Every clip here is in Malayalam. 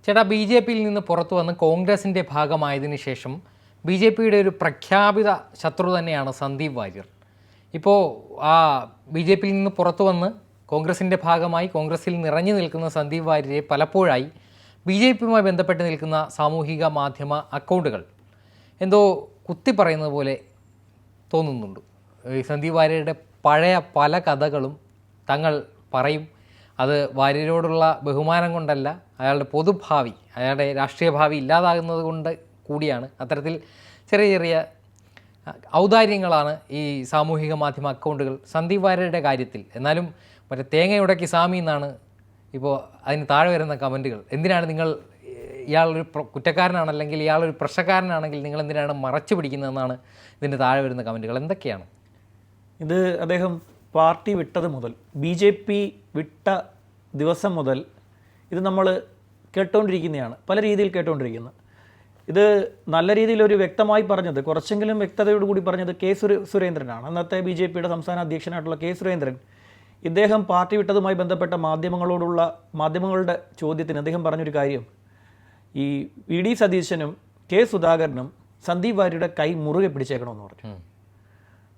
ചേട്ടാ, ബി ജെ പിയിൽ നിന്ന് പുറത്തു വന്ന് കോൺഗ്രസിൻ്റെ ഭാഗമായതിനു ശേഷം ബി ജെ പിയുടെ ഒരു പ്രഖ്യാപിത ശത്രു തന്നെയാണ് സന്ദീപ് വാര്യർ. ഇപ്പോൾ ആ ബി ജെ പിയിൽ നിന്ന് പുറത്തു വന്ന് കോൺഗ്രസിൻ്റെ ഭാഗമായി കോൺഗ്രസിൽ നിറഞ്ഞു നിൽക്കുന്ന സന്ദീപ് വാര്യരെ പലപ്പോഴായി ബി ജെ പിയുമായി ബന്ധപ്പെട്ട് നിൽക്കുന്ന സാമൂഹിക മാധ്യമ അക്കൗണ്ടുകൾ എന്തോ കുത്തി പറയുന്നത് പോലെ തോന്നുന്നുണ്ട്. ഈ സന്ദീപ് വാര്യരുടെ പഴയ പല കഥകളും തങ്ങൾ പറയും. അത് വാര്യരോടുള്ള ബഹുമാനം കൊണ്ടല്ല, അയാളുടെ പൊതുഭാവി, അയാളുടെ രാഷ്ട്രീയ ഭാവി ഇല്ലാതാകുന്നത് കൊണ്ട് കൂടിയാണ്. അത്തരത്തിൽ ചെറിയ ചെറിയ ഔദാര്യങ്ങളാണ് ഈ സാമൂഹിക മാധ്യമ അക്കൗണ്ടുകൾ സന്ദീപ് വാര്യരുടെ കാര്യത്തിൽ. എന്നാലും മറ്റേ തേങ്ങയുടക്കി സാമി എന്നാണ് ഇപ്പോൾ അതിന് താഴെ വരുന്ന കമൻറ്റുകൾ. എന്തിനാണ് നിങ്ങൾ ഇയാളൊരു കുറ്റക്കാരനാണ്, അല്ലെങ്കിൽ ഇയാളൊരു പ്രശ്നക്കാരനാണെങ്കിൽ നിങ്ങൾ എന്തിനാണ് മറച്ചു പിടിക്കുന്നതെന്നാണ് ഇതിൻ്റെ താഴെ വരുന്ന കമൻറ്റുകൾ. എന്തൊക്കെയാണ് ഇത്? അദ്ദേഹം പാർട്ടി വിട്ടത് മുതൽ, ബി ജെ പി വിട്ട ദിവസം മുതൽ ഇത് നമ്മൾ കേട്ടുകൊണ്ടിരിക്കുന്നതാണ്, പല രീതിയിൽ കേട്ടുകൊണ്ടിരിക്കുന്നത്. ഇത് നല്ല രീതിയിൽ ഒരു വ്യക്തമായി പറഞ്ഞത്, കുറച്ചെങ്കിലും വ്യക്തതയോടുകൂടി പറഞ്ഞത് കെ സുരേന്ദ്രനാണ്. അന്നത്തെ ബി ജെ പിയുടെ സംസ്ഥാന അധ്യക്ഷനായിട്ടുള്ള കെ സുരേന്ദ്രൻ ഇദ്ദേഹം പാർട്ടി വിട്ടതുമായി ബന്ധപ്പെട്ട മാധ്യമങ്ങളുടെ ചോദ്യത്തിന് അദ്ദേഹം പറഞ്ഞൊരു കാര്യം, ഈ വി ഡി സതീശനും കെ സുധാകരനും സന്ദീപ് വാര്യരുടെ കൈ മുറുകെ പിടിച്ചേക്കണമെന്ന് പറഞ്ഞു.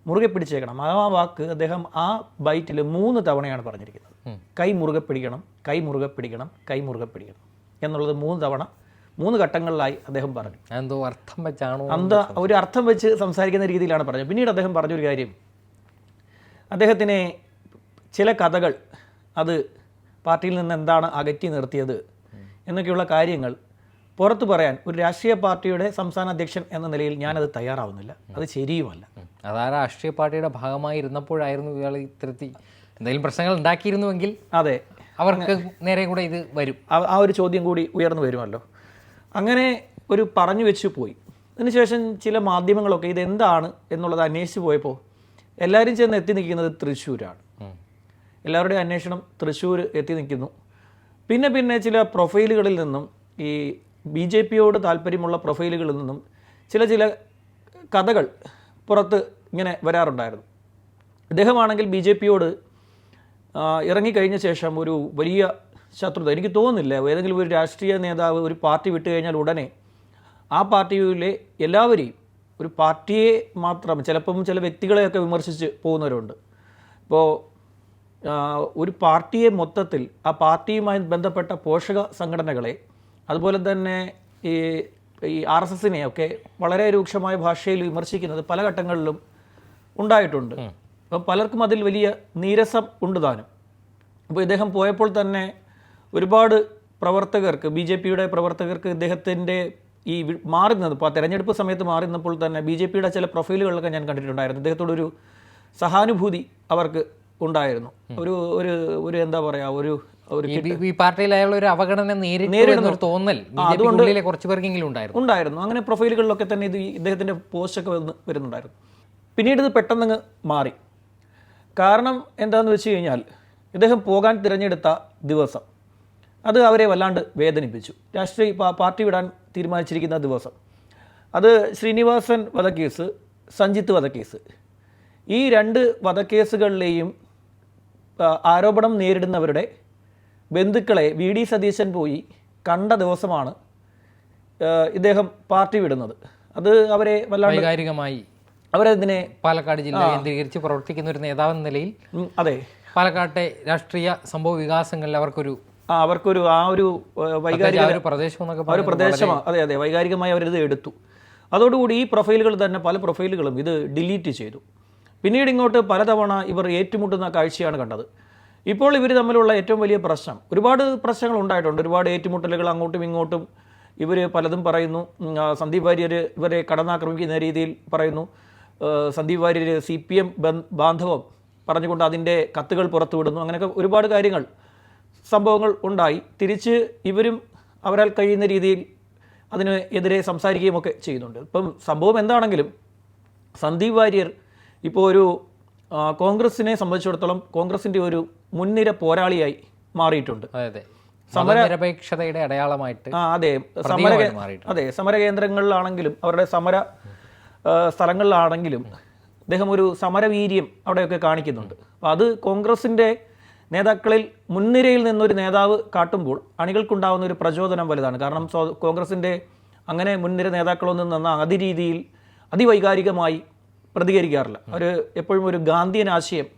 മുറുകെ പിടിച്ചേക്കണം, ആ വാക്ക് അദ്ദേഹം ആ ബൈറ്റിൽ 3 തവണയാണ് പറഞ്ഞിരിക്കുന്നത്. കൈ മുറുകെ പിടിക്കണം, കൈ മുറുകെ പിടിക്കണം, കൈ മുറുകെ പിടിക്കണം എന്നുള്ളത് 3 തവണ 3 ഘട്ടങ്ങളിലായി അദ്ദേഹം പറഞ്ഞു. എന്തോ അർത്ഥം വെച്ചാണോ, ഒരു അർത്ഥം വെച്ച് സംസാരിക്കുന്ന രീതിയിലാണ് പറഞ്ഞത്. പിന്നീട് അദ്ദേഹം പറഞ്ഞൊരു കാര്യം, അദ്ദേഹത്തിനെ ചില കഥകൾ അത് പാർട്ടിയിൽ നിന്ന് എന്താണ് അകറ്റി നിർത്തിയത് എന്നൊക്കെയുള്ള കാര്യങ്ങൾ പുറത്തു പറയാൻ ഒരു രാഷ്ട്രീയ പാർട്ടിയുടെ സംസ്ഥാന അധ്യക്ഷൻ എന്ന നിലയിൽ ഞാനത് തയ്യാറാവുന്നില്ല, അത് ശരിയുമല്ല. അതാ രാഷ്ട്രീയ പാർട്ടിയുടെ ഭാഗമായി ഇരുന്നപ്പോഴായിരുന്നു ഇയാൾ ഇത്തരത്തിൽ എന്തെങ്കിലും പ്രശ്നങ്ങൾ ഉണ്ടാക്കിയിരുന്നുവെങ്കിൽ അതെ, അവർക്ക് നേരെ കൂടെ ഇത് വരും, ആ ഒരു ചോദ്യം കൂടി ഉയർന്നു വരുമല്ലോ. അങ്ങനെ ഒരു പറഞ്ഞു വെച്ച് പോയി. അതിനുശേഷം ചില മാധ്യമങ്ങളൊക്കെ ഇതെന്താണ് എന്നുള്ളത് അന്വേഷിച്ച് പോയപ്പോൾ എല്ലാവരും ചെന്ന് എത്തി നിൽക്കുന്നത് തൃശ്ശൂരാണ്. എല്ലാവരുടെയും അന്വേഷണം തൃശ്ശൂർ എത്തി നിൽക്കുന്നു. പിന്നെ ചില പ്രൊഫൈലുകളിൽ നിന്നും, ഈ ബി ജെ പിയോട് താല്പര്യമുള്ള പ്രൊഫൈലുകളിൽ നിന്നും ചില കഥകൾ പുറത്ത് ഇങ്ങനെ വരാറുണ്ടായിരുന്നു. ഇദ്ദേഹമാണെങ്കിൽ ബി ജെ പിയോട് ഇറങ്ങിക്കഴിഞ്ഞ ശേഷം ഒരു വലിയ ശത്രുത, എനിക്ക് തോന്നുന്നില്ല ഏതെങ്കിലും ഒരു രാഷ്ട്രീയ നേതാവ് ഒരു പാർട്ടി വിട്ടു കഴിഞ്ഞാൽ ഉടനെ ആ പാർട്ടിയിലെ എല്ലാവരെയും, ഒരു പാർട്ടിയെ മാത്രം, ചിലപ്പം ചില വ്യക്തികളെയൊക്കെ വിമർശിച്ച് പോകുന്നവരുണ്ട്. ഇപ്പോൾ ഒരു പാർട്ടിയെ മൊത്തത്തിൽ, ആ പാർട്ടിയുമായി ബന്ധപ്പെട്ട പോഷക സംഘടനകളെ, അതുപോലെ തന്നെ ഈ ആർ എസ് എസിനെ ഒക്കെ വളരെ രൂക്ഷമായ ഭാഷയിൽ വിമർശിക്കുന്നത് പല ഘട്ടങ്ങളിലും ഉണ്ടായിട്ടുണ്ട്. അപ്പം പലർക്കും അതിൽ വലിയ നീരസം ഉണ്ട് താനും. അപ്പോൾ ഇദ്ദേഹം പോയപ്പോൾ തന്നെ ഒരുപാട് പ്രവർത്തകർക്ക്, ബി ജെ പിയുടെ പ്രവർത്തകർക്ക് ഇദ്ദേഹത്തിൻ്റെ ഈ മാറി നിന്നത്, ഇപ്പോൾ തെരഞ്ഞെടുപ്പ് സമയത്ത് മാറി നിന്നപ്പോൾ തന്നെ ബി ജെ പിയുടെ ചില പ്രൊഫൈലുകളിലൊക്കെ ഞാൻ കണ്ടിട്ടുണ്ടായിരുന്നു. ഇദ്ദേഹത്തോടൊരു സഹാനുഭൂതി അവർക്ക് ഉണ്ടായിരുന്നു. ഒരു എന്താ പറയുക, ഈ പാർട്ടിയിൽ അയാൾ ഒരു അവഗണന നേരിടുന്ന തോന്നൽ അതുകൊണ്ട് കുറച്ച് പേർക്കെങ്കിലും ഉണ്ടായിരുന്നു. അങ്ങനെ പ്രൊഫൈലുകളിലൊക്കെ തന്നെ ഇദ്ദേഹത്തിൻ്റെ പോസ്റ്റൊക്കെ വരുന്നുണ്ടായിരുന്നു. പിന്നീട് ഇത് പെട്ടെന്ന് മാറി. കാരണം എന്താണെന്ന് വെച്ച് കഴിഞ്ഞാൽ, ഇദ്ദേഹം പോകാൻ തിരഞ്ഞെടുത്ത ദിവസം അത് അവരെ വല്ലാണ്ട് വേദനിപ്പിച്ചു. പാർട്ടി വിടാൻ തീരുമാനിച്ചിരിക്കുന്ന ദിവസം, അത് ശ്രീനിവാസൻ വധക്കേസ്, സഞ്ജിത്ത് വധക്കേസ്, ഈ 2 വധക്കേസുകളിലെയും ആരോപണം നേരിടുന്നവരുടെ ബന്ധുക്കളെ വി ഡി സതീശൻ പോയി കണ്ട ദിവസമാണ് ഇദ്ദേഹം പാർട്ടി വിടുന്നത്. അത് അവരെ വല്ലാണ്ട് വൈകാരികമായി, അവരതിനെ പാലക്കാട് ജില്ല കേന്ദ്രീകരിച്ച് പ്രവർത്തിക്കുന്ന ഒരു നേതാവെന്ന നിലയിൽ, അതെ, പാലക്കാട്ടെ രാഷ്ട്രീയ സംഭവ വികാസങ്ങളിൽ അവർക്കൊരു വൈകാരിക പ്രദേശമാണ്. അതെ, വൈകാരികമായി അവരിത് എടുത്തു. അതോടുകൂടി ഈ പ്രൊഫൈലുകൾ തന്നെ, പല പ്രൊഫൈലുകളും ഇത് ഡിലീറ്റ് ചെയ്തു. പിന്നീട് ഇങ്ങോട്ട് പലതവണ ഇവർ ഏറ്റുമുട്ടുന്ന കാഴ്ചയാണ് കണ്ടത്. ഇപ്പോൾ ഇവർ തമ്മിലുള്ള ഏറ്റവും വലിയ പ്രശ്നം, ഒരുപാട് പ്രശ്നങ്ങൾ ഉണ്ടായിട്ടുണ്ട്, ഒരുപാട് ഏറ്റുമുട്ടലുകൾ അങ്ങോട്ടും ഇങ്ങോട്ടും. ഇവർ പലതും പറയുന്നു. സന്ദീപ് വാര്യർ ഇവരെ കടന്നാക്രമിക്കുന്ന രീതിയിൽ പറയുന്നു. സന്ദീപ് വാര്യർ CPM ബാന്ധവം പറഞ്ഞുകൊണ്ട് അതിൻ്റെ കത്തുകൾ പുറത്തുവിടുന്നു. അങ്ങനെയൊക്കെ ഒരുപാട് കാര്യങ്ങൾ, സംഭവങ്ങൾ ഉണ്ടായി. തിരിച്ച് ഇവരും അവരാൽ കഴിയുന്ന രീതിയിൽ അതിന് എതിരെ സംസാരിക്കുകയും ഒക്കെ ചെയ്യുന്നുണ്ട്. ഇപ്പം സംഭവം എന്താണെങ്കിലും സന്ദീപ് വാര്യർ ഇപ്പോൾ ഒരു കോൺഗ്രസിനെ സംബന്ധിച്ചിടത്തോളം കോൺഗ്രസിൻ്റെ ഒരു മുൻനിര പോരാളിയായി മാറിയിട്ടുണ്ട്. സമരനിരപേക്ഷതയുടെ അടയാളമായിട്ട്. അതെ, സമരകേന്ദ്രങ്ങളിലാണെങ്കിലും അവരുടെ സമര സ്ഥലങ്ങളിലാണെങ്കിലും അദ്ദേഹം ഒരു സമരവീര്യം അവിടെയൊക്കെ കാണിക്കുന്നുണ്ട്. അപ്പോൾ അത് കോൺഗ്രസിൻ്റെ നേതാക്കളിൽ മുൻനിരയിൽ നിന്നൊരു നേതാവ് കാട്ടുമ്പോൾ അണികൾക്കുണ്ടാകുന്ന ഒരു പ്രചോദനം വലുതാണ്. കാരണം കോൺഗ്രസിൻ്റെ അങ്ങനെ മുൻനിര നേതാക്കളൊന്നും നിന്ന അതിരീതിയിൽ അതിവൈകാരികമായി പ്രതികരിക്കാറില്ല. അവർ എപ്പോഴും ഒരു ഗാന്ധിയൻ ആശയം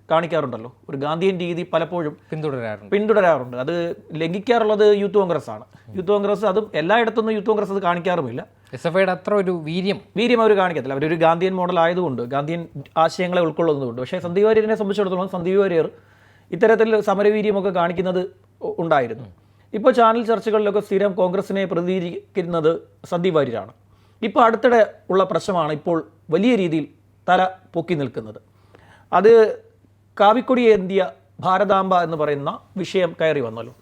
കാണിക്കാറുണ്ടല്ലോ, ഒരു ഗാന്ധിയൻ രീതി പലപ്പോഴും പിന്തുടരാറുണ്ട്. അത് ലംഘിക്കാറുള്ളത് യൂത്ത് കോൺഗ്രസ് ആണ്. യൂത്ത് കോൺഗ്രസ് അതും എല്ലായിടത്തൊന്നും യൂത്ത് കോൺഗ്രസ് അത് കാണിക്കാറുമില്ല. SFIയുടെ അത്ര ഒരു വീര്യം അവർ കാണിക്കത്തില്ല. അവരൊരു ഗാന്ധിയൻ മോഡൽ ആയതുകൊണ്ട്, ഗാന്ധിയൻ ആശയങ്ങളെ ഉൾക്കൊള്ളുന്നതുകൊണ്ട്. പക്ഷേ സന്ദീപ് വാര്യരെ സംബന്ധിച്ചിടത്തോളം സന്ദീപ് വാര്യർ ഇത്തരത്തിൽ സമരവീര്യമൊക്കെ കാണിക്കുന്നത് ഉണ്ടായിരുന്നു. ഇപ്പോൾ ചാനൽ ചർച്ചകളിലൊക്കെ സ്ഥിരം കോൺഗ്രസിനെ പ്രതികരിക്കുന്നത് സന്ദീപ് വാര്യരാണ്. ഇപ്പോൾ അടുത്തിടെ ഉള്ള പ്രശ്നമാണ് ഇപ്പോൾ വലിയ രീതിയിൽ തല പൊക്കി നിൽക്കുന്നത്. അത് കാവിക്കൊടി ഏന്തിയ ഭാരതാംബ എന്ന് പറയുന്ന വിഷയം കയറി വന്നല്ലോ.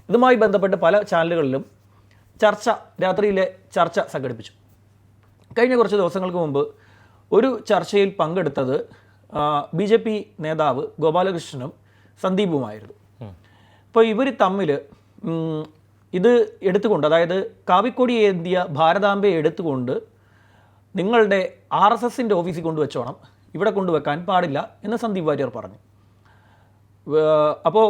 ഇതുമായി ബന്ധപ്പെട്ട് പല ചാനലുകളിലും രാത്രിയിലെ ചർച്ച സംഘടിപ്പിച്ചു. കഴിഞ്ഞ കുറച്ച് ദിവസങ്ങൾക്ക് മുമ്പ് ഒരു ചർച്ചയിൽ പങ്കെടുത്തത് BJP നേതാവ് ഗോപാലകൃഷ്ണനും സന്ദീപുമായിരുന്നു. അപ്പോൾ ഇവർ തമ്മിൽ ഇത് എടുത്തുകൊണ്ട്, അതായത് കാവിക്കൊടി ഏന്തിയ ഭാരതാംബയെ എടുത്തുകൊണ്ട് നിങ്ങളുടെ RSSൻ്റെ ഓഫീസിൽ കൊണ്ടുവച്ചോണം, ഇവിടെ കൊണ്ടുവെക്കാൻ പാടില്ല എന്ന് സന്ദീപ് വാര്യർ പറഞ്ഞു. അപ്പോൾ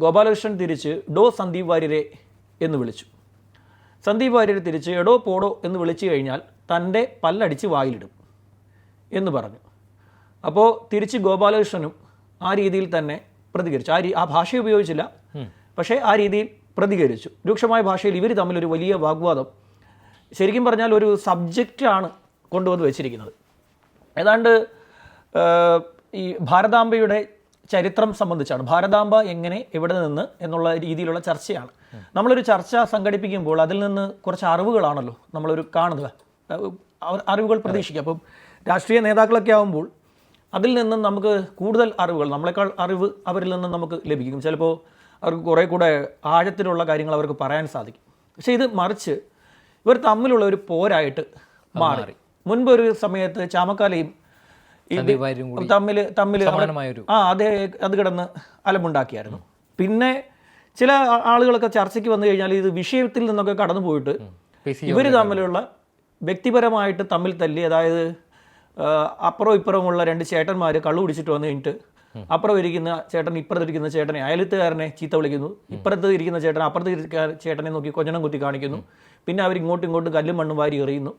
ഗോപാലകൃഷ്ണൻ തിരിച്ച് ഡോ സന്ദീപ് വാര്യരെ എന്ന് വിളിച്ചു. സന്ദീപ് വാര്യർ തിരിച്ച് എടോ പോടോ എന്ന് വിളിച്ചു കഴിഞ്ഞാൽ തൻ്റെ പല്ലടിച്ച് വായിലിടും എന്ന് പറഞ്ഞു. അപ്പോൾ തിരിച്ച് ഗോപാലകൃഷ്ണനും ആ രീതിയിൽ തന്നെ പ്രതികരിച്ചു. ആ ഭാഷ ഉപയോഗിച്ചില്ല, പക്ഷേ ആ രീതിയിൽ പ്രതികരിച്ചു. രൂക്ഷമായ ഭാഷയിൽ ഇവർ തമ്മിലൊരു വലിയ വാഗ്വാദം, ശരിക്കും പറഞ്ഞാൽ ഒരു സബ്ജക്റ്റാണ് കൊണ്ടുവന്ന് വെച്ചിരിക്കുന്നത്. ഏതാണ്ട് ഈ ഭാരതാംബയുടെ ചരിത്രം സംബന്ധിച്ചാണ്. ഭാരതാംബ എങ്ങനെ, എവിടെ നിന്ന് എന്നുള്ള രീതിയിലുള്ള ചർച്ചയാണ്. നമ്മളൊരു ചർച്ച സംഘടിപ്പിക്കുമ്പോൾ അതിൽ നിന്ന് കുറച്ച് അറിവുകളാണല്ലോ നമ്മളൊരു കാണുക, അറിവുകൾ പ്രതീക്ഷിക്കുക. അപ്പം രാഷ്ട്രീയ നേതാക്കളൊക്കെ ആകുമ്പോൾ അതിൽ നിന്നും നമുക്ക് കൂടുതൽ അറിവുകൾ, നമ്മളെക്കാൾ അറിവ് അവരിൽ നിന്നും നമുക്ക് ലഭിക്കും. ചിലപ്പോൾ അവർക്ക് കുറേ കൂടെ ആഴത്തിലുള്ള കാര്യങ്ങൾ അവർക്ക് പറയാൻ സാധിക്കും. പക്ഷേ ഇത് മറിച്ച് ഇവർ തമ്മിലുള്ള ഒരു പോരായിട്ട് മാറി. മുൻപ് ഒരു സമയത്ത് ചാമക്കാലയും തമ്മിൽ അത് കിടന്ന് അലമ്പുണ്ടാക്കിയായിരുന്നു. പിന്നെ ചില ആളുകളൊക്കെ ചർച്ചയ്ക്ക് വന്നു കഴിഞ്ഞാൽ ഇത് വിഷയത്തിൽ നിന്നൊക്കെ കടന്നു പോയിട്ട് ഇവർ തമ്മിലുള്ള വ്യക്തിപരമായിട്ട് തമ്മിൽ തല്ലി, അതായത് അപ്പുറം ഇപ്പുറമുള്ള രണ്ട് ചേട്ടന്മാർ കള്ളു കുടിച്ചിട്ട് വന്നു കഴിഞ്ഞിട്ട് അപ്പുറം ഇരിക്കുന്ന ചേട്ടൻ ഇപ്പുറത്ത് ഇരിക്കുന്ന ചേട്ടനെ, അയലത്തുകാരനെ ചീത്ത വിളിക്കുന്നു, ഇപ്പുറത്ത് ഇരിക്കുന്ന ചേട്ടൻ അപ്പുറത്ത് ചേട്ടനെ നോക്കി കൊഞ്ഞണം കുത്തി കാണിക്കുന്നു. പിന്നെ അവർ ഇങ്ങോട്ടും ഇങ്ങോട്ടും കല്ലും മണ്ണും വാരി എറിയുന്നു.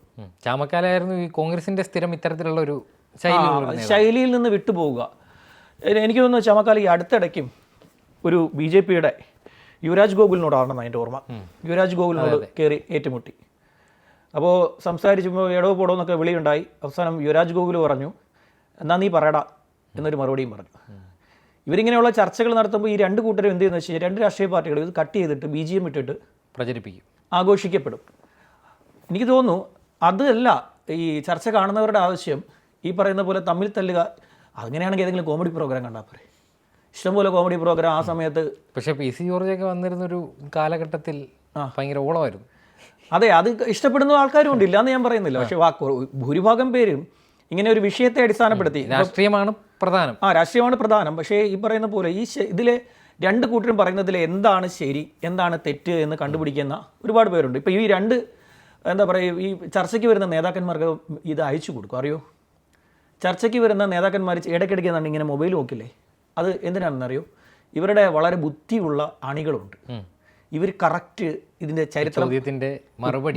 ചാമക്കാലായിരുന്നു ഈ കോൺഗ്രസിന്റെ സ്ഥിരം ഇത്തരത്തിലുള്ള ഒരു ശൈലിയിൽ നിന്ന് വിട്ടുപോവുക. എനിക്ക് തോന്നുന്നു ചാമക്കാല ഈ അടുത്തിടയ്ക്കും ഒരു BJPയുടെ യുവരാജ് ഗോകുലിനോടാണെന്ന് അതിൻ്റെ ഓർമ്മ. യുവരാജ് ഗോകുലിനോട് കയറി ഏറ്റുമുട്ടി. അപ്പോൾ സംസാരിച്ചപ്പോൾ എടോ പോടോ എന്നൊക്കെ വിളിയുണ്ടായി. അവസാനം യുവരാജ് ഗോകുൽ പറഞ്ഞു, എന്നാ നീ പറയടാ എന്നൊരു മറുപടിയും പറഞ്ഞു. ഇവരിങ്ങനെയുള്ള ചർച്ചകൾ നടത്തുമ്പോൾ ഈ രണ്ട് കൂട്ടരും എന്ത് ചെയ്യുന്നത് വെച്ചാൽ രണ്ട് രാഷ്ട്രീയ പാർട്ടികൾ ഇത് കട്ട് ചെയ്തിട്ട് BGM ഇട്ടിട്ട് പ്രചരിപ്പിക്കും, ആഘോഷിക്കപ്പെടും. എനിക്ക് തോന്നുന്നു അതല്ല ഈ ചർച്ച കാണുന്നവരുടെ ആവശ്യം. ഈ പറയുന്ന പോലെ തമ്മിൽ തല്ലുക, അങ്ങനെയാണെങ്കിൽ ഏതെങ്കിലും കോമഡി പ്രോഗ്രാം കണ്ടാൽ പോരെ. ഇഷ്ടംപോലെ കോമഡി പ്രോഗ്രാം ആ സമയത്ത്. പക്ഷേ PC ജോർജൊക്കെ വന്നിരുന്നൊരു കാലഘട്ടത്തിൽ ഭയങ്കര ഓളമായിരുന്നു. അതെ, അത് ഇഷ്ടപ്പെടുന്ന ആൾക്കാരും ഉണ്ട്, ഇല്ലാന്ന് ഞാൻ പറയുന്നില്ല. പക്ഷേ ഭൂരിഭാഗം പേരും ഇങ്ങനെ ഒരു വിഷയത്തെ അടിസ്ഥാനപ്പെടുത്തി രാഷ്ട്രീയമാണ് പ്രധാനം. രാഷ്ട്രീയമാണ് പ്രധാനം. പക്ഷേ ഈ പറയുന്ന പോലെ ഇതിലെ രണ്ട് കൂട്ടരും പറയുന്നതിൽ എന്താണ് ശരി എന്താണ് തെറ്റ് എന്ന് കണ്ടുപിടിക്കുന്ന ഒരുപാട് പേരുണ്ട്. ഇപ്പോൾ ഈ രണ്ട് എന്താ പറയുക, ഈ ചർച്ചയ്ക്ക് വരുന്ന നേതാക്കന്മാർക്ക് ഇത് അയച്ചു കൊടുക്കും. അറിയോ, ചർച്ചയ്ക്ക് വരുന്ന നേതാക്കന്മാർ ഇടയ്ക്കിടയ്ക്ക് എന്നാണ് ഇങ്ങനെ മൊബൈൽ നോക്കില്ലേ, അത് എന്തിനാണെന്നറിയോ, ഇവരുടെ വളരെ ബുദ്ധിയുള്ള അണികളുണ്ട്. ഇവർ കറക്റ്റ് ഇതിൻ്റെ ചരിത്രത്തിൻ്റെ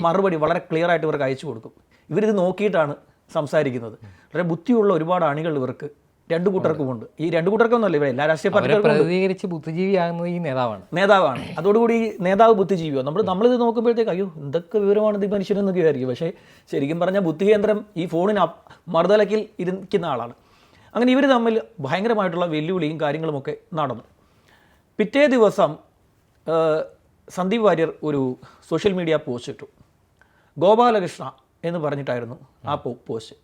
മറുപടി വളരെ ക്ലിയർ ആയിട്ട് ഇവർക്ക് അയച്ചു കൊടുക്കും. ഇവരിത് നോക്കിയിട്ടാണ് സംസാരിക്കുന്നത്. വളരെ ബുദ്ധിയുള്ള ഒരുപാട് അണികൾ ഇവർക്ക് രണ്ടു കൂട്ടർക്കുമുണ്ട്. ഈ രണ്ടു കൂട്ടർക്കൊന്നുമല്ല, ഇവരെ എല്ലാ രാഷ്ട്രീയ പാർട്ടികൾക്കും ബുദ്ധിജീവിയാകുന്നത് ഈ നേതാവാണ്. അതോടുകൂടി നേതാവ് ബുദ്ധിജീവിയോ. നമ്മളിത് നോക്കുമ്പോഴത്തേക്ക് അയ്യോ എന്തൊക്കെ വിവരമാണ് ഈ മനുഷ്യനെന്നൊക്കെ ആയിരിക്കും. പക്ഷേ ശരിക്കും പറഞ്ഞാൽ ബുദ്ധികേന്ദ്രം ഈ ഫോണിന് മറുതലക്കിൽ ഇരിക്കുന്ന ആളാണ്. അങ്ങനെ ഇവർ തമ്മിൽ ഭയങ്കരമായിട്ടുള്ള വെല്ലുവിളിയും കാര്യങ്ങളുമൊക്കെ നടന്നു. പിറ്റേ ദിവസം സന്ദീപ് വാര്യർ ഒരു സോഷ്യൽ മീഡിയ പോസ്റ്റ് ഇട്ടു. ഗോപാലകൃഷ്ണ എന്ന് പറഞ്ഞിട്ടായിരുന്നു ആ പോസ്റ്റ്.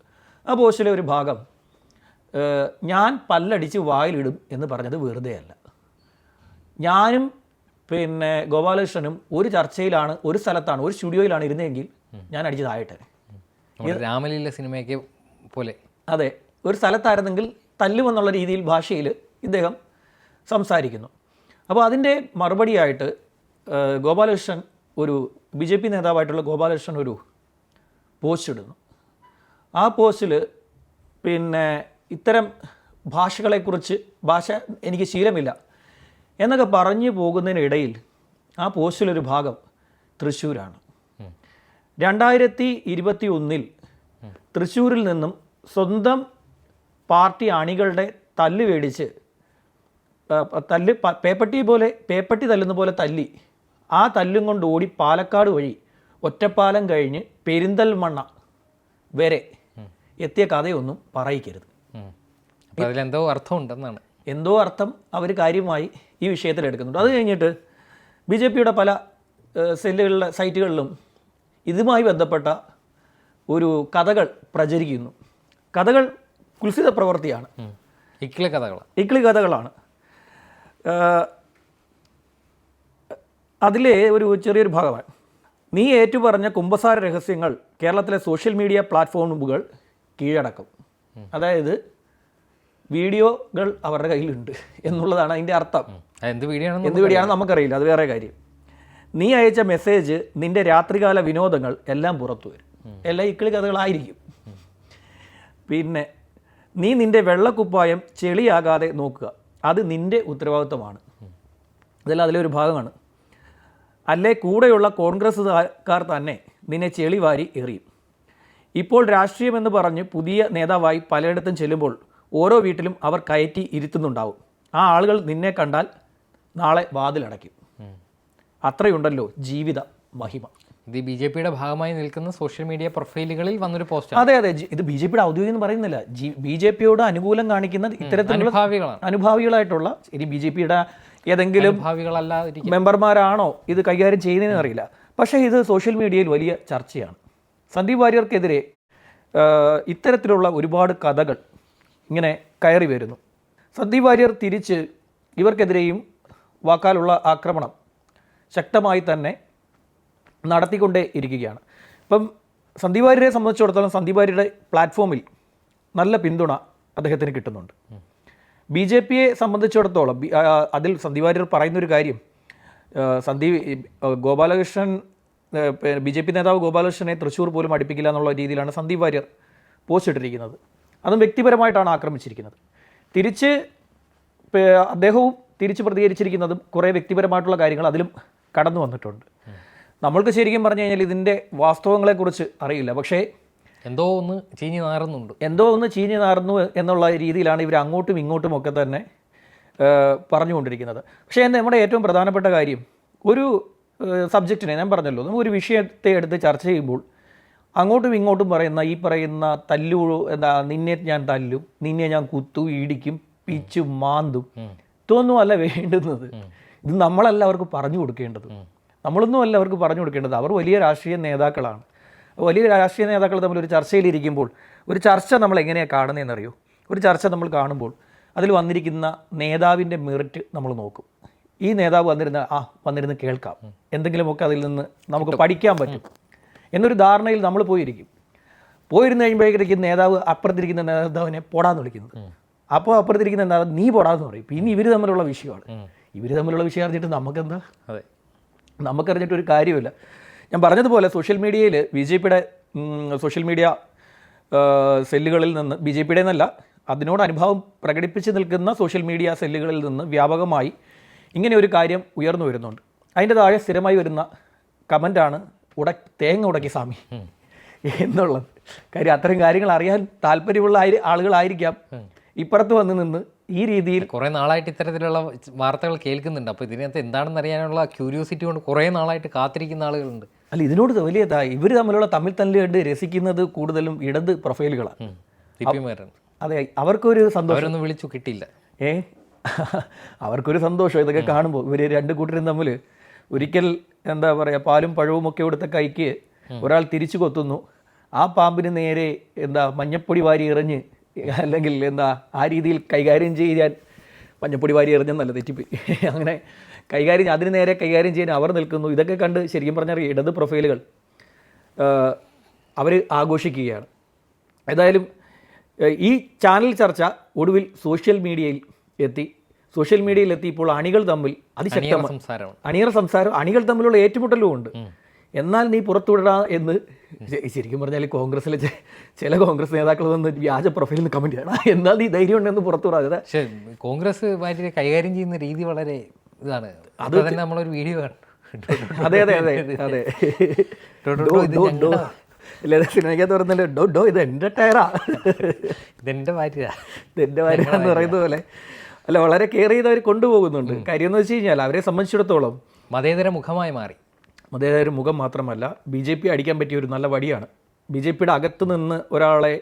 ആ പോസ്റ്റിലെ ഒരു ഭാഗം, ഞാൻ പല്ലടിച്ച് വായിലിടും എന്ന് പറഞ്ഞത് വെറുതെ അല്ല. ഞാനും പിന്നെ ഗോപാലകൃഷ്ണനും ഒരു ചർച്ചയിലാണ്, ഒരു സ്ഥലത്താണ്, ഒരു സ്റ്റുഡിയോയിലാണ് ഇരുന്നതെങ്കിൽ ഞാൻ അടിച്ച് താഴട്ടെ. രാമലീല സിനിമയൊക്കെ പോലെ. അതെ, ഒരു സ്ഥലത്തായിരുന്നെങ്കിൽ തല്ലുമെന്നുള്ള രീതിയിൽ ഭാഷയിൽ ഇദ്ദേഹം സംസാരിക്കുന്നു. അപ്പോൾ അതിൻ്റെ മറുപടിയായിട്ട് ഗോപാലകൃഷ്ണൻ BJP നേതാവായിട്ടുള്ള ഗോപാലകൃഷ്ണൻ ഒരു പോസ്റ്റ് ഇടുന്നു. ആ പോസ്റ്റിൽ പിന്നെ ഇത്തരം ഭാഷ എനിക്ക് ശീലമില്ല എന്നൊക്കെ പറഞ്ഞു പോകുന്നതിനിടയിൽ ആ പോസ്റ്റിലൊരു ഭാഗം തൃശ്ശൂരാണ്. 2021 തൃശ്ശൂരിൽ നിന്നും സ്വന്തം പാർട്ടി അണികളുടെ തല്ല് മേടിച്ച് പേപ്പട്ടി തല്ലുന്ന പോലെ തല്ലി ആ തല്ലും കൊണ്ട് ഓടി പാലക്കാട് വഴി ഒറ്റപ്പാലം കഴിഞ്ഞ് പെരിന്തൽമണ്ണ വരെ എത്തിയ കഥയൊന്നും പറയിക്കരുത്. അതിലെന്തോ അർത്ഥമുണ്ടെന്നാണ്. എന്തോ അർത്ഥം അവർ കാര്യമായി ഈ വിഷയത്തിൽ എടുക്കുന്നുണ്ട്. അത് കഴിഞ്ഞിട്ട് BJPയുടെ പല സെല്ലുകളിലെ സൈറ്റുകളിലും ഇതുമായി ബന്ധപ്പെട്ട ഒരു കഥകൾ പ്രചരിക്കുന്നു. കഥകൾ കുൽസിത പ്രവൃത്തിയാണ്, ഇക്ലി കഥകളാണ്. അതിലെ ഒരു ചെറിയൊരു ഭാഗമാണ്. നീ ഏറ്റുപറഞ്ഞ കുമ്പസാര രഹസ്യങ്ങൾ കേരളത്തിലെ സോഷ്യൽ മീഡിയ പ്ലാറ്റ്ഫോമുകൾ കീഴടക്കും. അതായത് വീഡിയോകൾ അവരുടെ കയ്യിലുണ്ട് എന്നുള്ളതാണ് അതിൻ്റെ അർത്ഥം. എന്ത് വീഡിയോ ആണെന്ന് നമുക്കറിയില്ല, അത് വേറെ കാര്യം. നീ അയച്ച മെസ്സേജ്, നിൻ്റെ രാത്രികാല വിനോദങ്ങൾ എല്ലാം പുറത്തു വരും. എല്ലാം ഇക്കിളി കഥകളായിരിക്കും. പിന്നെ നീ നിൻ്റെ വെള്ളക്കുപ്പായം ചെളിയാകാതെ നോക്കുക, അത് നിൻ്റെ ഉത്തരവാദിത്വമാണ്. ഇതെല്ലാം അതിലൊരു ഭാഗമാണ്. അല്ലേ കൂടെയുള്ള കോൺഗ്രസ്സുകാർ തന്നെ നിന്നെ ചെളി വാരി എറിയും. ഇപ്പോൾ രാഷ്ട്രീയമെന്ന് പറഞ്ഞ് പുതിയ നേതാവായി പലയിടത്തും ചെല്ലുമ്പോൾ ഓരോ വീട്ടിലും അവർ കയറ്റി ഇരുത്തുന്നുണ്ടാവും. ആ ആളുകൾ നിന്നെ കണ്ടാൽ നാളെ വാതിലടയ്ക്കും. അത്രയുണ്ടല്ലോ ജീവിത മഹിമ. ഇത് BJPയുടെ ഭാഗമായി നിൽക്കുന്ന സോഷ്യൽ മീഡിയ പ്രൊഫൈലുകളിൽ വന്നൊരു പോസ്റ്റ്. അതെ, ഇത് BJPയുടെ ഔദ്യോഗികം എന്ന് പറയുന്നില്ല. BJPയോട് അനുകൂലം കാണിക്കുന്ന ഇത്തരത്തിലുള്ള അനുഭാവികളായിട്ടുള്ള BJPയുടെ ഏതെങ്കിലും മെമ്പർമാരാണോ ഇത് കൈകാര്യം ചെയ്യുന്നതെന്ന് അറിയില്ല. പക്ഷേ ഇത് സോഷ്യൽ മീഡിയയിൽ വലിയ ചർച്ചയാണ്. സന്ദീപ് വാര്യർക്കെതിരെ ഇത്തരത്തിലുള്ള ഒരുപാട് കഥകൾ ഇങ്ങനെ കയറി വരുന്നു. സന്ദീപ് വാര്യർ തിരിച്ച് ഇവർക്കെതിരെയും വാക്കാലുള്ള ആക്രമണം ശക്തമായി തന്നെ നടത്തിക്കൊണ്ടേ ഇരിക്കുകയാണ്. ഇപ്പം സന്ദീപ് വാര്യരെ സംബന്ധിച്ചിടത്തോളം സന്ദീപ് വാര്യരുടെ പ്ലാറ്റ്ഫോമിൽ നല്ല പിന്തുണ അദ്ദേഹത്തിന് കിട്ടുന്നുണ്ട്. BJPയെ സംബന്ധിച്ചിടത്തോളം അതിൽ സന്ദീപ് വാര്യർ പറയുന്നൊരു കാര്യം, ഗോപാലകൃഷ്ണൻ BJP നേതാവ് ഗോപാലകൃഷ്ണനെ തൃശ്ശൂർ പോലും അടുപ്പിക്കില്ല എന്നുള്ള രീതിയിലാണ് സന്ദീപ് വാര്യർ പോസ്റ്റ് ഇട്ടിരിക്കുന്നത്. അതും വ്യക്തിപരമായിട്ടാണ് ആക്രമിച്ചിരിക്കുന്നത്. തിരിച്ച് അദ്ദേഹവും തിരിച്ച് പ്രതികരിച്ചിരിക്കുന്നതും കുറേ വ്യക്തിപരമായിട്ടുള്ള കാര്യങ്ങൾ അതിലും കടന്നു വന്നിട്ടുണ്ട്. നമ്മൾക്ക് ശരിക്കും പറഞ്ഞു കഴിഞ്ഞാൽ ഇതിൻ്റെ വാസ്തവങ്ങളെക്കുറിച്ച് അറിയില്ല. പക്ഷേ എന്തോ ഒന്ന് ചീഞ്ഞ് നാറുന്നു എന്നുള്ള രീതിയിലാണ് ഇവർ അങ്ങോട്ടും ഇങ്ങോട്ടും ഒക്കെ തന്നെ പറഞ്ഞുകൊണ്ടിരിക്കുന്നത്. പക്ഷേ നമ്മുടെ ഏറ്റവും പ്രധാനപ്പെട്ട കാര്യം, ഒരു സബ്ജക്റ്റിനെ ഞാൻ പറഞ്ഞല്ലോ, നമ്മൾ ഒരു വിഷയത്തെ എടുത്ത് ചർച്ച ചെയ്യുമ്പോൾ അങ്ങോട്ടും ഇങ്ങോട്ടും പറയുന്ന നിന്നെ ഞാൻ തല്ലും, നിന്നെ ഞാൻ കുത്തും, ഇടിക്കും, പിച്ചും, മാന്തും, ഇതൊന്നും അല്ല വേണ്ടുന്നത്. ഇത് നമ്മളല്ല അവർക്ക് പറഞ്ഞു കൊടുക്കേണ്ടത്. അവർ വലിയ രാഷ്ട്രീയ നേതാക്കളാണ്. വലിയ രാഷ്ട്രീയ നേതാക്കൾ തമ്മിൽ ഒരു ചർച്ചയിലിരിക്കുമ്പോൾ ഒരു ചർച്ച നമ്മൾ എങ്ങനെയാണ് കാണുന്നതെന്നറിയോ? ഒരു ചർച്ച നമ്മൾ കാണുമ്പോൾ അതിൽ വന്നിരിക്കുന്ന നേതാവിൻ്റെ മെറിറ്റ് നമ്മൾ നോക്കും. ഈ നേതാവ് വന്നിരുന്ന് കേൾക്കാം, എന്തെങ്കിലുമൊക്കെ അതിൽ നിന്ന് നമുക്ക് പഠിക്കാൻ പറ്റും എന്നൊരു ധാരണയിൽ നമ്മൾ പോയിരുന്ന് കഴിയുമ്പോഴേക്കും നേതാവ് അപ്പുറത്തിരിക്കുന്ന നേതാവിനെ പോടാന്ന് വിളിക്കുന്നത്. അപ്പോൾ അപ്പുറത്തിരിക്കുന്ന നേതാവ് നീ പോടാന്ന് പറയും. പിന്നെ ഇവർ തമ്മിലുള്ള വിഷയം അറിഞ്ഞിട്ട് നമുക്കെന്താ? നമുക്കറിഞ്ഞിട്ടൊരു കാര്യമില്ല. ഞാൻ പറഞ്ഞതുപോലെ സോഷ്യൽ മീഡിയയിൽ BJPയുടെ സോഷ്യൽ മീഡിയ സെല്ലുകളിൽ നിന്ന്, BJPയുടെ എന്നല്ല, അതിനോട് അനുഭാവം പ്രകടിപ്പിച്ച് നിൽക്കുന്ന സോഷ്യൽ മീഡിയ സെല്ലുകളിൽ നിന്ന് വ്യാപകമായി ഇങ്ങനെ ഒരു കാര്യം ഉയർന്നു വരുന്നുണ്ട്. അതിൻ്റെ താഴെ സ്ഥിരമായി വരുന്ന കമൻ്റാണ് തേങ്ങ ഉടക്കി സ്വാമി എന്നുള്ളത്. കാര്യം അത്തരം കാര്യങ്ങൾ അറിയാൻ താല്പര്യമുള്ള ആളുകളായിരിക്കാം ഇപ്പുറത്ത് വന്ന് നിന്ന് ഈ രീതിയിൽ കുറേ നാളായിട്ട് ഇത്തരത്തിലുള്ള വാർത്തകൾ കേൾക്കുന്നുണ്ട്. അപ്പോൾ ഇതിനകത്ത് എന്താണെന്ന് അറിയാനുള്ള ക്യൂരിയോസിറ്റി കൊണ്ട് കുറേ നാളായിട്ട് കാത്തിരിക്കുന്ന ആളുകളുണ്ട്. അല്ല, ഇതിനോട് വലിയ ഇവർ തമ്മിലുള്ള തല്ല് കണ്ട് രസിക്കുന്നത് കൂടുതലും ഇടത് പ്രൊഫൈലുകളാണ്. അതെ, അവർക്കൊരു സന്തോഷം വിളിച്ചു കിട്ടില്ല. അവർക്കൊരു സന്തോഷം ഇതൊക്കെ കാണുമ്പോൾ. ഇവർ രണ്ട് കൂട്ടരും തമ്മിൽ ഒരിക്കൽ പാലും പഴവും ഒക്കെ കൊടുത്ത കൈക്ക് ഒരാൾ തിരിച്ചു കൊത്തുന്നു. ആ പാമ്പിന് നേരെ മഞ്ഞപ്പൊടി വാരി എറിഞ്ഞ്, അല്ലെങ്കിൽ ആ രീതിയിൽ കൈകാര്യം ചെയ്യാൻ, മഞ്ഞപ്പൊടി വാരി എറിഞ്ഞെന്നല്ല, തെറ്റിപ്പോയി, അങ്ങനെ അതിന് നേരെ കൈകാര്യം ചെയ്യാൻ അവർ നിൽക്കുന്നു. ഇതൊക്കെ കണ്ട് ശരിക്കും പറഞ്ഞാൽ ഇടത് പ്രൊഫൈലുകൾ അവർ ആഘോഷിക്കുകയാണ്. ഏതായാലും ഈ ചാനൽ ചർച്ച ഒടുവിൽ സോഷ്യൽ മീഡിയയിൽ എത്തിയപ്പോൾ അണികൾ തമ്മിൽ അതിശക്തമായ അണിയറ സംസാരം, അണികൾ തമ്മിലുള്ള ഏറ്റുമുട്ടലും ഉണ്ട്. എന്നാൽ നീ പുറത്തുവിട എന്ന് ശരിക്കും പറഞ്ഞാൽ കോൺഗ്രസ്സിലെ ചില കോൺഗ്രസ് നേതാക്കൾ വന്ന് വ്യാജ പ്രൊഫൈലിൽ നിന്ന് കമൻറ്റ് ചെയ്യണം, എന്നാൽ ഈ ധൈര്യം ഉണ്ടെന്ന് പുറത്തു പറയാതെ. പക്ഷേ കോൺഗ്രസ് പാർട്ടിയെ കൈകാര്യം ചെയ്യുന്ന രീതി വളരെ ഇതാണ്. അത് തന്നെ നമ്മളൊരു വീഡിയോ കണ്ടു. അതെ അതെ അതെ അതെ സിനിമയ്ക്കകത്ത് പറയുന്നുണ്ട്, ഡോ ഡോ ഇത് എൻ്റെ ടയറാ, ഇതെൻ്റെ ഭാര്യ, ഇതെൻ്റെ ഭാര്യ എന്ന് പറയുന്നത് പോലെ. അല്ല, വളരെ കെയർ ചെയ്ത് അവർ കൊണ്ടുപോകുന്നുണ്ട്. കാര്യം എന്ന് വെച്ച് കഴിഞ്ഞാൽ അവരെ സംബന്ധിച്ചിടത്തോളം മതേതര മുഖമായി മാറി. മതേതര മുഖം മാത്രമല്ല, BJP അടിക്കാൻ പറ്റിയ ഒരു നല്ല വടിയാണ്. BJPയുടെ അകത്ത് നിന്ന് ഒരാളെ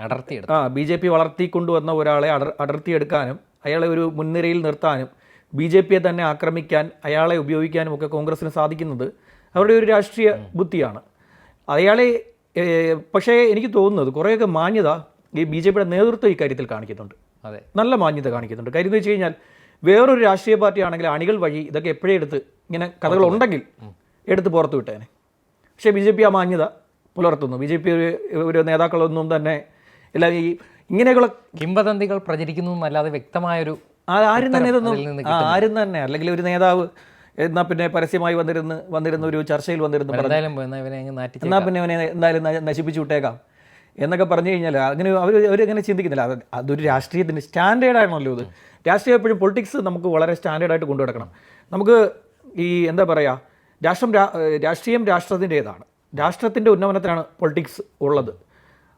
അടർത്തിയെടുത്തു. BJP വളർത്തിക്കൊണ്ടുവന്ന ഒരാളെ അടർത്തിയെടുക്കാനും അയാളെ ഒരു മുൻനിരയിൽ നിർത്താനും BJPയെ തന്നെ ആക്രമിക്കാൻ അയാളെ ഉപയോഗിക്കാനും ഒക്കെ കോൺഗ്രസ്സിന് സാധിക്കുന്നത് അവരുടെ ഒരു രാഷ്ട്രീയ ബുദ്ധിയാണ്. അയാളെ പക്ഷേ എനിക്ക് തോന്നുന്നത് കുറേയൊക്കെ മാന്യത ഈ BJPയുടെ നേതൃത്വം ഇക്കാര്യത്തിൽ കാണിക്കുന്നുണ്ട്. അതെ, നല്ല മാന്യത കാണിക്കുന്നുണ്ട്. കാര്യം എന്ന് വെച്ച് കഴിഞ്ഞാൽ വേറൊരു രാഷ്ട്രീയ പാർട്ടി ആണെങ്കിൽ അണികൾ വഴി ഇതൊക്കെ എപ്പോഴേ എടുത്ത് ഇങ്ങനെ കഥകളുണ്ടെങ്കിൽ എടുത്ത് പുറത്തു വിട്ടേനെ. പക്ഷേ BJP ആ മാന്യത പുലർത്തുന്നു. BJP ഒരു നേതാക്കളൊന്നും തന്നെ എല്ലാം ഈ ഇങ്ങനെയൊക്കെയുള്ള കിംവദന്തികൾ പ്രചരിക്കുന്നു എന്നല്ലാതെ വ്യക്തമായൊരു ആരും തന്നെ ഇതൊന്നും ആരും തന്നെ അല്ലെങ്കിൽ ഒരു നേതാവ് എന്നാൽ പിന്നെ പരസ്യമായി വന്നിരുന്ന ഒരു ചർച്ചയിൽ വന്നിരുന്നു എന്നാൽ പിന്നെ ഇവനെ എന്തായാലും നശിപ്പിച്ചു വിട്ടേക്കാം എന്നൊക്കെ പറഞ്ഞു കഴിഞ്ഞാൽ അങ്ങനെ അവരങ്ങനെ ചിന്തിക്കുന്നില്ല. അതൊരു രാഷ്ട്രീയത്തിൻ്റെ സ്റ്റാൻഡേർഡാണല്ലോ ഇത്. രാഷ്ട്രീയം എപ്പോഴും പൊളിറ്റിക്സ് നമുക്ക് വളരെ സ്റ്റാൻഡേർഡായിട്ട് കൊണ്ടുനടക്കണം. നമുക്ക് ഈ എന്താ പറയുക, രാഷ്ട്രീയം രാഷ്ട്രത്തിൻ്റേതാണ്. രാഷ്ട്രത്തിൻ്റെ ഉന്നമനത്തിനാണ് പൊളിറ്റിക്സ് ഉള്ളത്.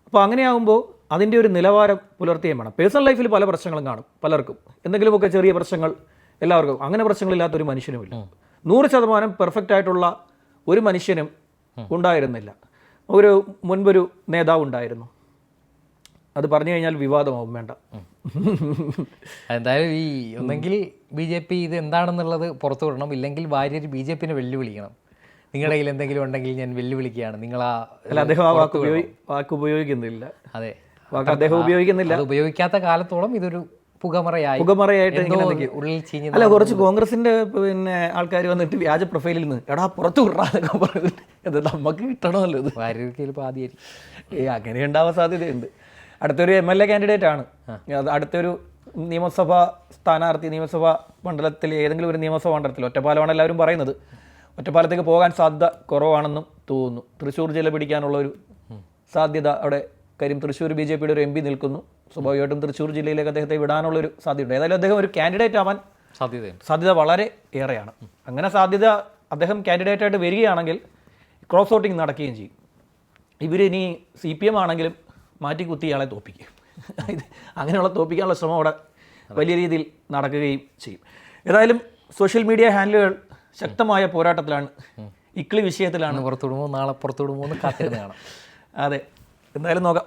അപ്പോൾ അങ്ങനെയാകുമ്പോൾ അതിൻ്റെ ഒരു നിലവാരം പുലർത്തുകയും വേണം. പേഴ്സണൽ ലൈഫിൽ പല പ്രശ്നങ്ങളും കാണും പലർക്കും, എന്തെങ്കിലുമൊക്കെ ചെറിയ പ്രശ്നങ്ങൾ എല്ലാവർക്കും. അങ്ങനെ പ്രശ്നങ്ങളില്ലാത്തൊരു മനുഷ്യനുമില്ല. 100% പെർഫെക്റ്റ് ആയിട്ടുള്ള ഒരു മനുഷ്യനും ഉണ്ടായിരുന്നില്ല. മുൻപൊരു നേതാവ് ഉണ്ടായിരുന്നു, അത് പറഞ്ഞു കഴിഞ്ഞാൽ വിവാദമാവും, വേണ്ട. എന്തായാലും ഈ ഒന്നെങ്കിൽ BJP ഇത് എന്താണെന്നുള്ളത് പുറത്തു വിടണം, ഇല്ലെങ്കിൽ ഭാര്യ BJPനെ വെല്ലുവിളിക്കണം. നിങ്ങളുടെ കയ്യിൽ എന്തെങ്കിലും ഉണ്ടെങ്കിൽ ഞാൻ വെല്ലുവിളിക്കുകയാണ്, നിങ്ങൾ അദ്ദേഹം ആ വാക്ക് ഉപയോഗിക്കുന്നില്ല. അതെ, അദ്ദേഹം ഉപയോഗിക്കുന്നില്ല. അത് ഉപയോഗിക്കാത്ത കാലത്തോളം ഇതൊരു പുകമറയായിട്ട് ഉള്ളിൽ ചീഞ്ഞ. അല്ല, കുറച്ച് കോൺഗ്രസിന്റെ പിന്നെ ആൾക്കാർ വന്നിട്ട് വ്യാജ പ്രൊഫൈലിൽ നിന്ന് എടാ പുറത്തു വിടാന്നൊക്കെ പറഞ്ഞിട്ട് അത് നമുക്ക് കിട്ടണമല്ലോ. ഇത് ഭാര്യയ്ക്ക് ചിലപ്പോൾ ആദ്യമായിരിക്കും അങ്ങനെ ഉണ്ടാവാൻ സാധ്യതയുണ്ട്. അടുത്തൊരു MLA കാൻഡിഡേറ്റ് ആണ്, അടുത്തൊരു നിയമസഭാ സ്ഥാനാർത്ഥി. നിയമസഭാ മണ്ഡലത്തിൽ ഏതെങ്കിലും ഒരു നിയമസഭാ മണ്ഡലത്തിൽ, ഒറ്റപ്പാലമാണ് എല്ലാവരും പറയുന്നത്, ഒറ്റപ്പാലത്തേക്ക് പോകാൻ സാധ്യത കുറവാണെന്നും തോന്നുന്നു. തൃശ്ശൂർ ജില്ല പിടിക്കാനുള്ളൊരു സാധ്യത അവിടെ. കാര്യം തൃശ്ശൂർ BJPയുടെ ഒരു MP നിൽക്കുന്നു, സ്വാഭാവികമായിട്ടും തൃശ്ശൂർ ജില്ലയിലേക്ക് അദ്ദേഹത്തെ വിടാനുള്ളൊരു സാധ്യതയുണ്ട്. ഏതായാലും അദ്ദേഹം ഒരു കാൻഡിഡേറ്റ് ആവാൻ സാധ്യത വളരെ ഏറെയാണ്. അങ്ങനെ സാധ്യത അദ്ദേഹം കാൻഡിഡേറ്റായിട്ട് വരികയാണെങ്കിൽ ക്രോസ് വോട്ടിംഗ് നടക്കുകയും ചെയ്യും. ഇവരിനി CPM ആണെങ്കിലും മാറ്റി കുത്തി ഇയാളെ തോപ്പിക്കും. അങ്ങനെയുള്ള തോപ്പിക്കാനുള്ള ശ്രമം അവിടെ വലിയ രീതിയിൽ നടക്കുകയും ചെയ്യും. ഏതായാലും സോഷ്യൽ മീഡിയ ഹാൻഡിലുകൾ ശക്തമായ പോരാട്ടത്തിലാണ്, ഇക്ലി വിഷയത്തിലാണ്. പുറത്തുവിടുമോ നാളെ പുറത്തുവിടുമോ എന്ന് കാത്തിരുന്ന് കാണാം. അതെ, എന്തായാലും നോക്കാം.